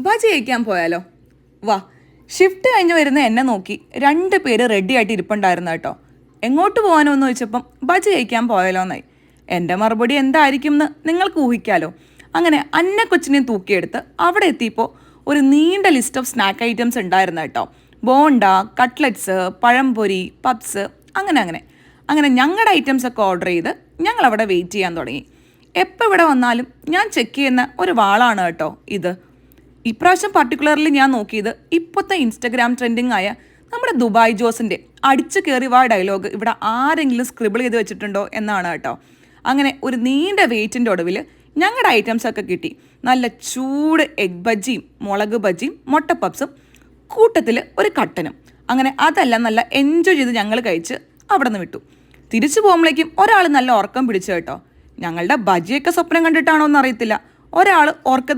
ബജി കഴിക്കാൻ പോയാലോ? വാ. ഷിഫ്റ്റ് കഴിഞ്ഞ് വരുന്ന എന്നെ നോക്കി 2 പേര് റെഡി ആയിട്ട് ഇരിപ്പുണ്ടായിരുന്നു കേട്ടോ. എങ്ങോട്ട് പോകാനോ എന്ന് ചോദിച്ചപ്പം ബജി കഴിക്കാൻ പോയാലോ എന്നായി. എൻ്റെ മറുപടി എന്തായിരിക്കും എന്ന് നിങ്ങൾക്ക് ഊഹിക്കാലോ. അങ്ങനെ അന്ന കൊച്ചിനെ തൂക്കിയെടുത്ത് അവിടെ എത്തിയപ്പോൾ ഒരു നീണ്ട ലിസ്റ്റ് ഓഫ് സ്നാക്ക് ഐറ്റംസ് ഉണ്ടായിരുന്നു കേട്ടോ. ബോണ്ട, കട്ട്ലറ്റ്സ്, പഴംപൊരി, പപ്സ്, അങ്ങനെ അങ്ങനെ അങ്ങനെ ഞങ്ങളുടെ ഐറ്റംസ് ഒക്കെ ഓർഡർ ചെയ്ത് ഞങ്ങൾ അവിടെ വെയിറ്റ് ചെയ്യാൻ തുടങ്ങി. എപ്പോൾ ഇവിടെ വന്നാലും ഞാൻ ചെക്ക് ചെയ്യുന്ന ഒരു വാളാണ് കേട്ടോ ഇത്. ഇപ്രാവശ്യം പർട്ടിക്കുലർലി ഞാൻ നോക്കിയത് ഇപ്പോഴത്തെ ഇൻസ്റ്റഗ്രാം ട്രെൻഡിങ് ആയ നമ്മുടെ ദുബായ് ജോസിൻ്റെ അടിച്ചു കയറി വാ ഡയലോഗ് ഇവിടെ ആരെങ്കിലും സ്ക്രിബിൾ ചെയ്ത് വെച്ചിട്ടുണ്ടോ എന്നാണ് കേട്ടോ. അങ്ങനെ ഒരു നീണ്ട വെയിറ്റിൻ്റെ ഒടുവിൽ ഞങ്ങളുടെ ഐറ്റംസ് ഒക്കെ കിട്ടി. നല്ല ചൂട് എഗ് ബജിയും മുളക് ബജിയും മുട്ട പപ്സും കൂട്ടത്തിൽ ഒരു കട്ടനും. അങ്ങനെ അതെല്ലാം നല്ല എൻജോയ് ചെയ്ത് ഞങ്ങൾ കഴിച്ച് അവിടെ നിന്ന് വിട്ടു. തിരിച്ചു പോകുമ്പോഴേക്കും ഒരാൾ നല്ല ഉറക്കം പിടിച്ചു കേട്ടോ. ഞങ്ങളുടെ ബജിയൊക്കെ സ്വപ്നം കണ്ടിട്ടാണോ എന്നറിയത്തില്ല, ഒരാൾ ഉറക്ക